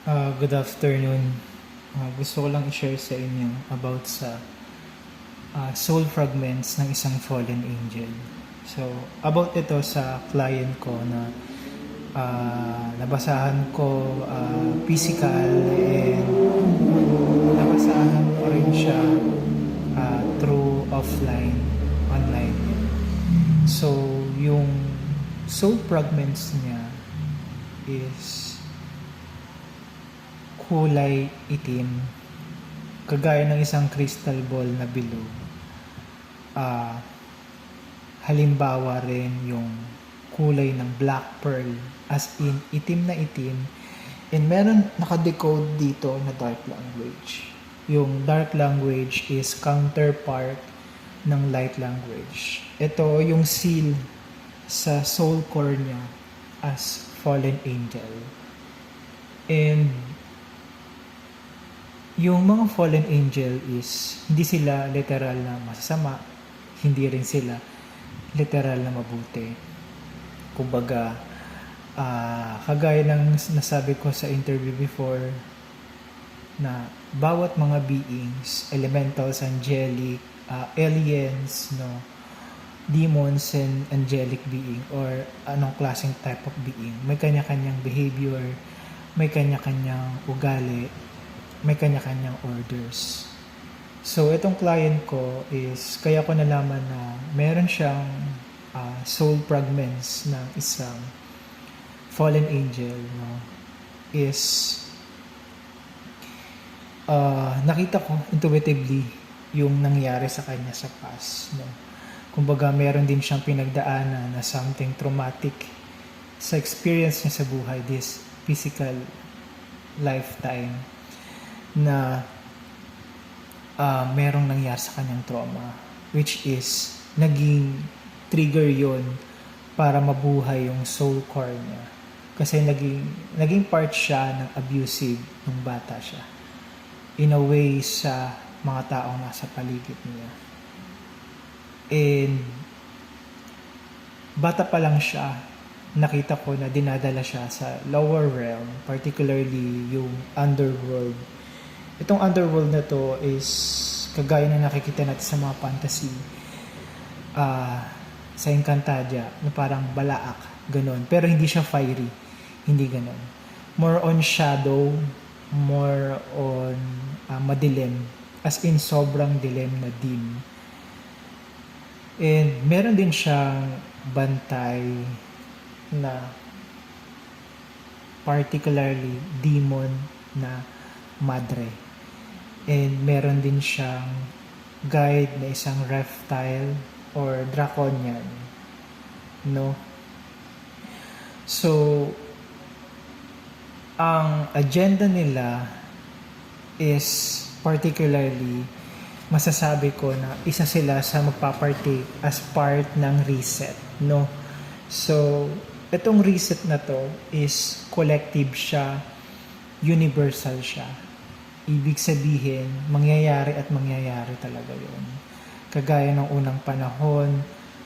Good afternoon. Gusto ko lang i-share sa inyo about sa soul fragments ng isang fallen angel. So, about ito sa client ko na nabasahan ko physical and nabasahan ko rin siya through offline, online. So, yung soul fragments niya is kulay itim, kagaya ng isang crystal ball na bilog. Halimbawa rin yung kulay ng black pearl, as in itim na itim, and meron nakadecode dito na dark language. Yung dark language is counterpart ng light language. Ito yung seal sa soul core niya as fallen angel. And yung mga fallen angel is hindi sila literal na masasama, hindi rin sila literal na mabuti. Kumbaga, kagaya ng nasabi ko sa interview before, na bawat mga beings, elementals, angelic, aliens, no, demons and angelic being, or anong klaseng type of being, may kanya-kanyang behavior, may kanya-kanyang ugali, may kanya-kanyang orders. So, itong client ko is, kaya ko nalaman na meron siyang soul fragments ng isang fallen angel, no, is nakita ko intuitively yung nangyari sa kanya sa past, no. Kumbaga, meron din siyang pinagdaanan na something traumatic sa experience niya sa buhay, this physical lifetime, na merong nangyari sa kanyang trauma, which is naging trigger yon para mabuhay yung soul core niya, kasi naging part siya ng abusive nung bata siya, in a way, sa mga taong nasa paligid niya. And bata pa lang siya, nakita ko na dinadala siya sa lower realm, particularly yung underworld. Itong underworld na to is kagaya na nakikita natin sa mga fantasy, sa Encantadia, na parang balaak, ganon. Pero hindi siya fiery, hindi ganon. More on shadow, more on madilim, as in sobrang dilim na dim. And meron din siyang bantay na particularly demon na madre. And meron din siyang guide na isang reptile or draconian, no? So, ang agenda nila is particularly, masasabi ko na isa sila sa magpapartake as part ng reset, no? So, itong reset na to is collective siya, universal siya. Ibig sabihin, mangyayari at mangyayari talaga yun. Kagaya ng unang panahon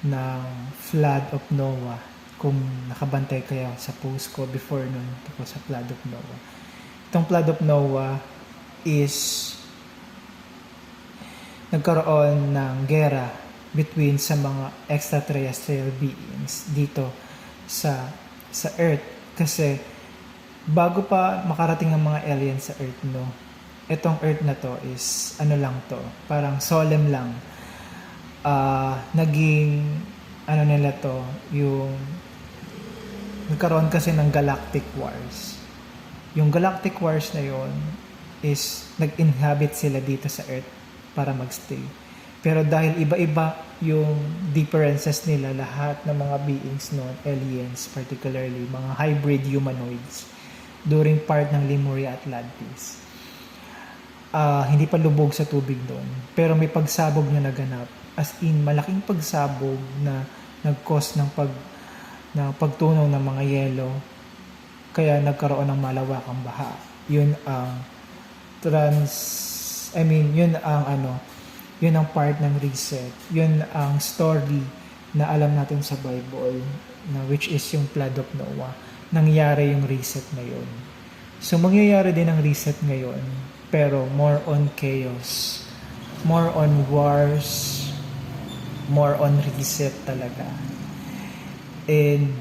ng flood of Noah. Kung nakabantay kayo sa post ko before nun, tungkol sa flood of Noah. Itong flood of Noah is nagkaroon ng gera between sa mga extraterrestrial beings dito sa Earth. Kasi bago pa makarating ang mga aliens sa Earth, no, itong Earth na to is ano lang to, parang solemn lang. Naging ano nila to, yung nagkaroon kasi ng galactic wars. Yung galactic wars na yon is nag-inhabit sila dito sa Earth para magstay. Pero dahil iba-iba yung differences nila, lahat ng mga beings noon, aliens particularly, mga hybrid humanoids, during part ng Lemuria Atlantis, hindi pa lubog sa tubig doon. Pero may pagsabog na naganap. As in, malaking pagsabog na nag-cause ng pagtunaw ng mga yelo. Kaya nagkaroon ng malawakang baha. Yun ang yun ang part ng reset. Yun ang story na alam natin sa Bible, na which is yung flood of Noah. Nangyari yung reset na yun. So, mangyayari din ang reset ngayon, pero more on chaos, more on wars, more on reset talaga. And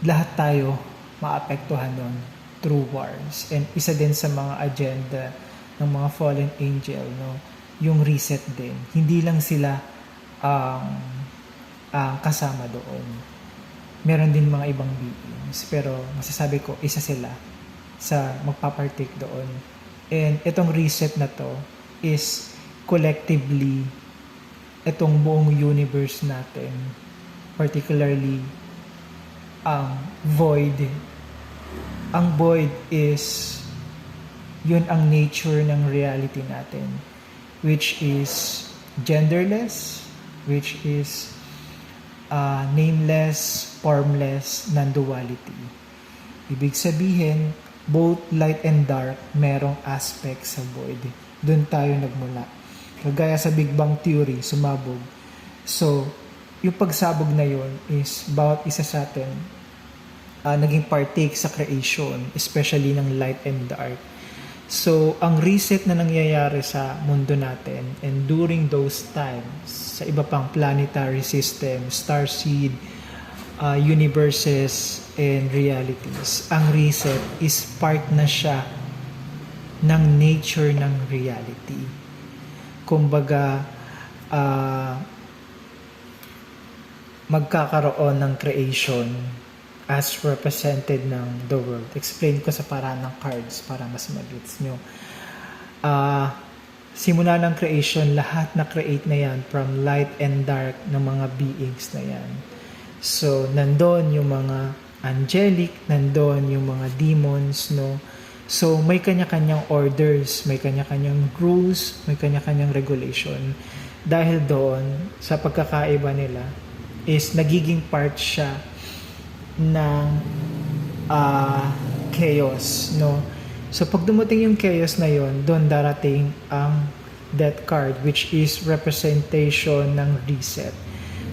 lahat tayo maapektuhan nun through wars. And isa din sa mga agenda ng mga fallen angel, no, yung reset din. Hindi lang sila ang kasama doon. Meron din mga ibang beings, pero masasabi ko, isa sila sa magpapartake doon. And itong reset na to is collectively itong buong universe natin, particularly ang void. Ang void is yun ang nature ng reality natin, which is genderless, which is nameless, formless, non-duality. Ibig sabihin, both light and dark, merong aspect sa void. Doon tayo nagmula. Kagaya sa Big Bang Theory, sumabog. So, yung pagsabog na yun is bawat isa sa atin naging partake sa creation, especially ng light and dark. So, ang reset na nangyayari sa mundo natin and during those times, sa iba pang planetary system, starseed, universes, and realities, ang reset is part na siya ng nature ng reality. Kumbaga, magkakaroon ng creation as represented ng the world. Explain ko sa paraan ng cards para mas mag-gets nyo. Simula ng creation, lahat na create na yan from light and dark ng mga beings na yan. So, nandun yung mga angelic, nandun yung mga demons, no? So, may kanya-kanyang orders, may kanya-kanyang rules, may kanya-kanyang regulation. Dahil doon, sa pagkakaiba nila, is nagiging part siya ng chaos, no? So, pag dumating yung chaos na yon, doon darating ang death card, which is representation ng reset.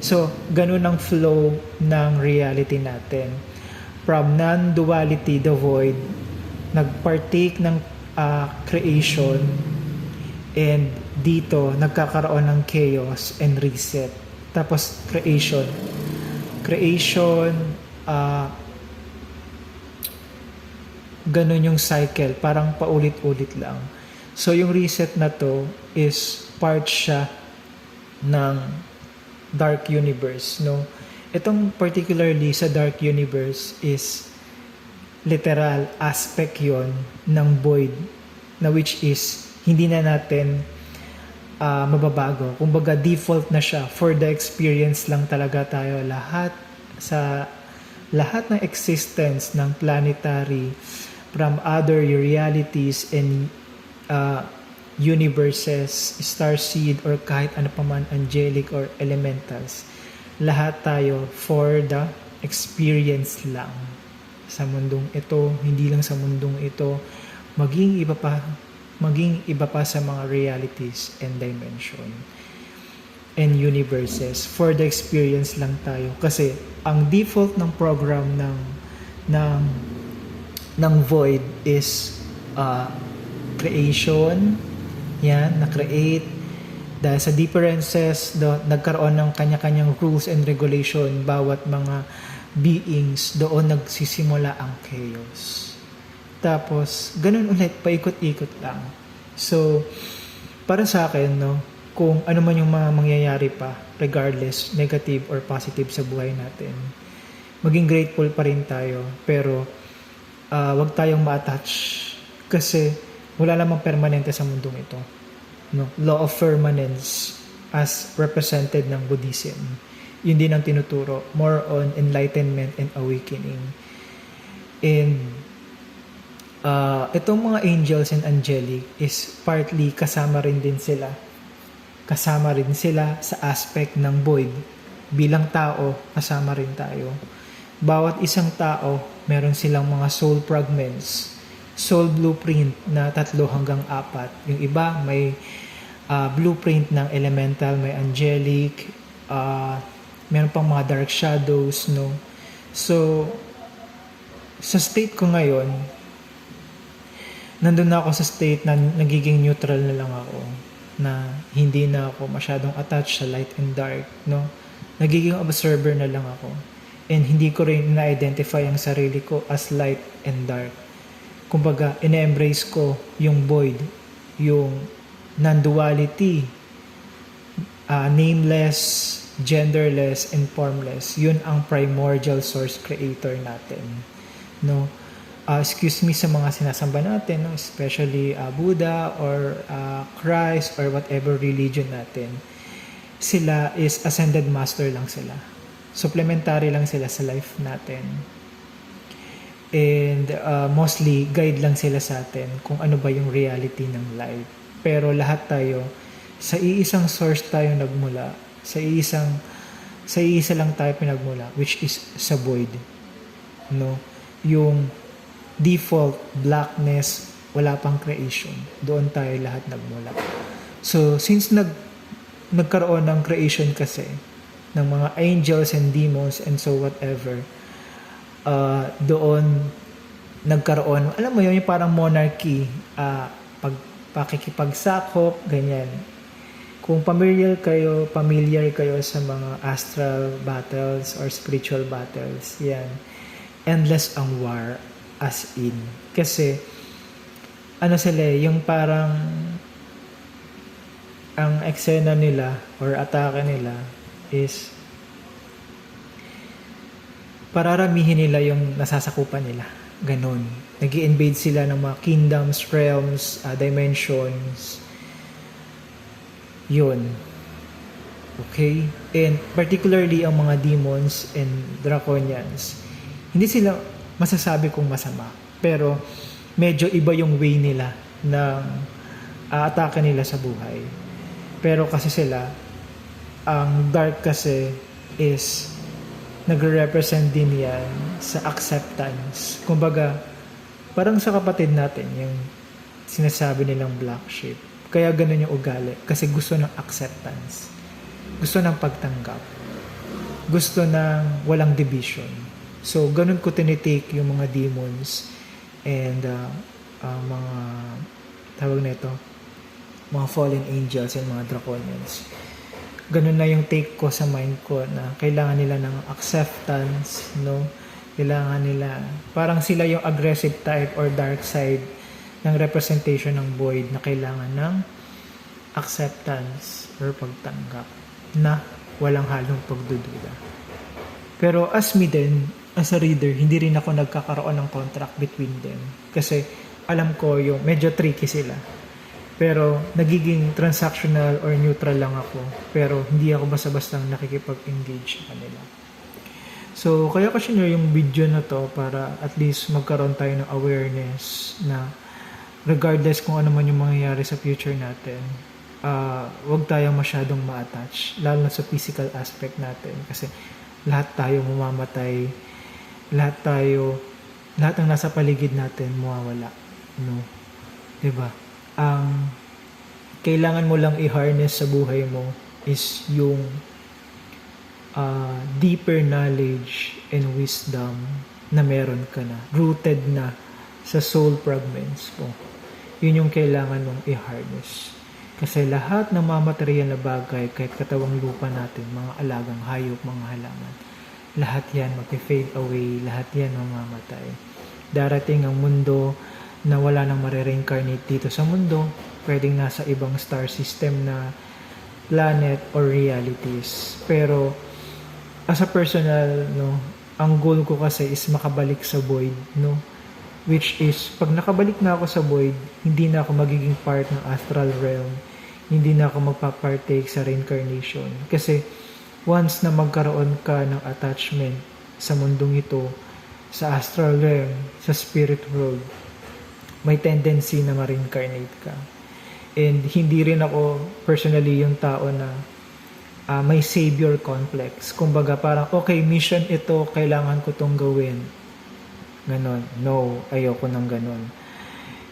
So, ganun ang flow ng reality natin. From non-duality, the void, nagpartake ng creation, and dito, nagkakaroon ng chaos and reset. Tapos, creation, ganun yung cycle, parang paulit-ulit lang. So, yung reset na to is part siya ng dark universe, no? Itong particularly sa dark universe is literal aspect yon ng void, na which is hindi na natin mababago. Kumbaga default na siya, for the experience lang talaga tayo. Lahat ng existence ng planetary, from other realities and universes, starseed, or kahit ano pa man, angelic or elementals, lahat tayo for the experience lang sa mundong ito, hindi lang sa mundong ito, maging iba pa sa mga realities and dimension and universes. For the experience lang tayo, kasi ang default ng program ng void is creation. Yan, na-create. Dahil sa differences, nagkaroon ng kanya-kanyang rules and regulation. Bawat mga beings, doon nagsisimula ang chaos. Tapos, ganun ulit, paikot-ikot lang. So, para sa akin, no, kung ano man yung mga mangyayari pa, regardless, negative or positive sa buhay natin, maging grateful pa rin tayo. Pero, wag tayong ma-attach kasi wala namang permanente sa mundong ito, no? Law of permanence as represented ng Buddhism, yun din ang tinuturo, more on enlightenment and awakening. And itong mga angels and angelic is partly kasama rin sila sa aspect ng void. Bilang tao, kasama rin tayo. Bawat isang tao, meron silang mga soul fragments, soul blueprint na 3 hanggang 4. Yung iba may blueprint ng elemental, may angelic, meron pang mga dark shadows, no? So, sa state ko ngayon, nandun na ako sa state na nagiging neutral na lang ako, na hindi na ako masyadong attached sa light and dark, no? Nagiging observer na lang ako. And hindi ko rin na-identify ang sarili ko as light and dark. Kumbaga, ine-embrace ko yung void, yung non-duality, nameless, genderless, and formless. Yun ang primordial source creator natin, no? Excuse me sa mga sinasamba natin, no? Especially Buddha or Christ or whatever religion natin. Sila is ascended master lang sila. Supplementary lang sila sa life natin. And mostly, guide lang sila sa atin kung ano ba yung reality ng life. Pero lahat tayo, sa iisang source tayo nagmula. Sa isa lang tayo pinagmula, which is sa void. No? Yung default blackness, wala pang creation. Doon tayo lahat nagmula. So, since nagkaroon ng creation kasi, ng mga angels and demons and so whatever, doon nagkaroon, alam mo yun, yung parang monarchy, pakikipagsakop, ganyan. Kung familiar kayo sa mga astral battles or spiritual battles, yan. Endless ang war, as in. Kasi, ano sila, yung parang ang eksena nila or atake nila is pararamihin nila yung nasasakupan nila. Ganon. Nag-i-invade sila ng mga kingdoms, realms, dimensions. Yun. Okay? And particularly ang mga demons and draconians, hindi sila masasabi kong masama. Pero medyo iba yung way nila ng atake nila sa buhay. Pero kasi sila, ang dark kasi is nagre-represent din yan sa acceptance. Kumbaga, parang sa kapatid natin, yung sinasabi nilang black sheep. Kaya ganun yung ugali. Kasi gusto ng acceptance. Gusto ng pagtanggap. Gusto ng walang division. So, ganun ko tinitake yung mga demons and mga tawag na ito, mga fallen angels and mga draconians. Ganun na yung take ko sa mind ko na kailangan nila ng acceptance, no? Kailangan nila, parang sila yung aggressive type or dark side ng representation ng void na kailangan ng acceptance or pagtanggap na walang halong pagdududa. Pero as me din, as a reader, hindi rin ako nagkakaroon ng contract between them. Kasi alam ko yung medyo tricky sila. Pero nagiging transactional or neutral lang ako. Pero hindi ako basta-bastang nakikipag-engage sa kanila. So, kaya ko share yung video na to para at least magkaroon tayo ng awareness na regardless kung ano man yung mangyayari sa future natin, wag tayo masyadong ma-attach, lalo na sa physical aspect natin. Kasi lahat tayo mamamatay, lahat ng nasa paligid natin mawawala. No? Diba? Ang kailangan mo lang i-harness sa buhay mo is yung deeper knowledge and wisdom na meron ka na, rooted na sa soul fragments mo. Yun yung kailangan mong i-harness. Kasi lahat ng mga material na bagay, kahit katawang lupa natin, mga alagang hayop, mga halaman, lahat yan mag-fade away, lahat yan mamamatay. Darating ang mundo na wala nang mare-reincarnate dito sa mundo, pwedeng nasa ibang star system na planet or realities. Pero as a personal, no, ang goal ko kasi is makabalik sa void, no? Which is, pag nakabalik na ako sa void, hindi na ako magiging part ng astral realm. Hindi na ako magpa-partake sa reincarnation. Kasi, once na magkaroon ka ng attachment sa mundong ito, sa astral realm, sa spirit world, may tendency na ma-reincarnate ka. And hindi rin ako personally yung tao na may savior complex. Kumbaga parang, okay, mission ito, kailangan ko tong gawin. Ganon. No, ayoko ng ganon.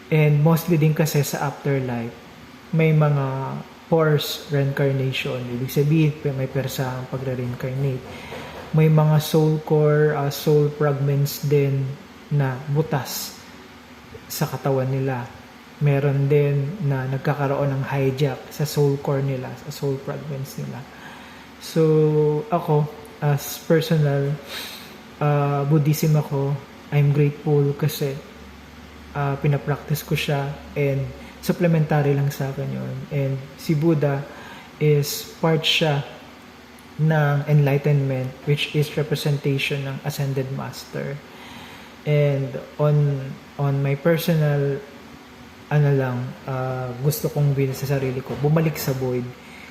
And mostly din kasi sa afterlife, may mga forced reincarnation. Ibig sabihin, may persahang pagre-reincarnate. May mga soul core, soul fragments din na butas sa katawan nila. Meron din na nagkakaroon ng hijack sa soul core nila, sa soul fragments nila. So, ako, as personal, Buddhism ako, I'm grateful kasi pinapractice ko siya and supplementary lang sa akin yun. And si Buddha is part siya ng enlightenment, which is representation ng ascended master. And on my personal gusto kong will sa sarili ko, bumalik sa void.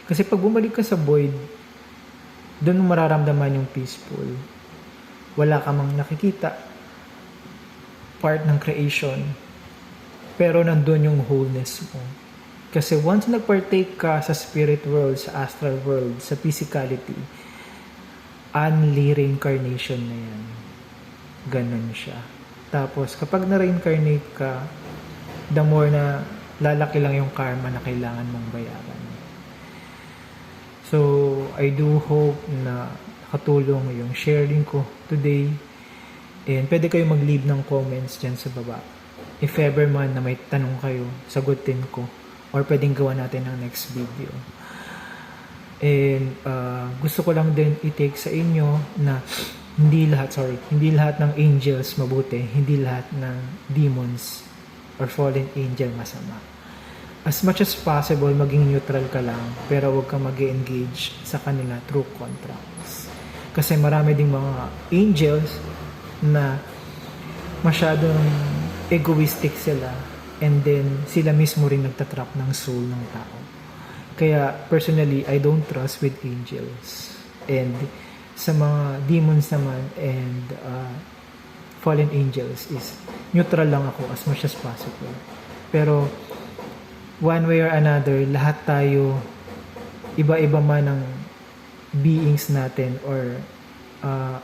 Kasi pag bumalik ka sa void, doon mo mararamdaman yung peaceful. Wala ka mang nakikita, part ng creation, pero nandun yung wholeness mo. Kasi once nag-partake ka sa spirit world, sa astral world, sa physicality, only reincarnation na yan. Ganon siya. Tapos, kapag na-reincarnate ka, the more na lalaki lang yung karma na kailangan mong bayaran. So, I do hope na nakatulong yung sharing ko today. And pwede kayo mag-leave ng comments dyan sa baba. If ever man na may tanong kayo, sagutin ko. Or pwedeng gawa natin ng next video. And gusto ko lang din i-take sa inyo na hindi lahat ng angels mabuti, hindi lahat ng demons or fallen angel masama. As much as possible, maging neutral ka lang, pero huwag kang mag-engage sa kanila through contracts. Kasi marami ding mga angels na masyadong egoistic sila, and then sila mismo rin nagtatrap ng soul ng tao. Kaya personally, I don't trust with angels. And sa mga demons naman and fallen angels is neutral lang ako as much as possible. Pero one way or another, lahat tayo, iba-iba man ang beings natin or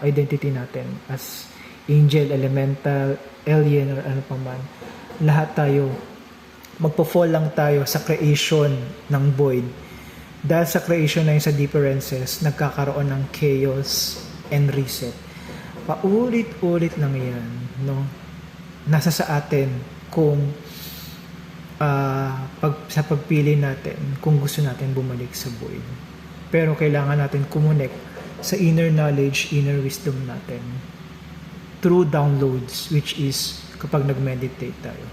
identity natin as angel, elemental, alien, or ano pa man, lahat tayo, magpo-fall lang tayo sa creation ng void. Dahil sa creation na yun, sa differences, nagkakaroon ng chaos and reset. Paulit-ulit lang yan, no? Nasa sa atin kung sa pagpili natin, kung gusto natin bumalik sa void. Pero kailangan natin kumonek sa inner knowledge, inner wisdom natin through downloads, which is kapag nag-meditate tayo.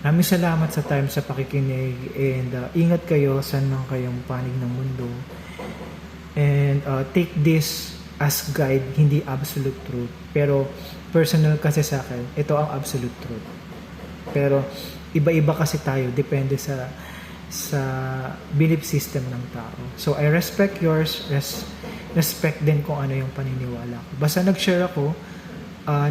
Maraming salamat sa time sa pakikinig, and ingat kayo saan man kayong panig ng mundo, and take this as guide, hindi absolute truth, pero personal kasi sa akin, ito ang absolute truth. Pero iba-iba kasi tayo, depende sa belief system ng tao. So I respect yours, respect din kung ano yung paniniwala ko. Basta nag-share ako,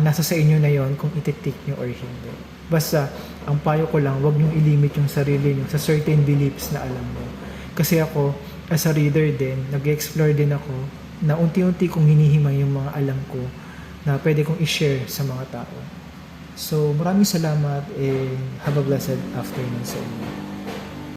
nasa sa inyo na yon kung iti-take nyo or hindi. Basta, ang payo ko lang, wag nyo ilimit yung sarili nyo sa certain beliefs na alam mo. Kasi ako, as a reader din, nag-explore din ako, na unti-unti kong hinihimay yung mga alam ko na pwede kong i-share sa mga tao. So, maraming salamat and have a blessed afternoon sa inyo.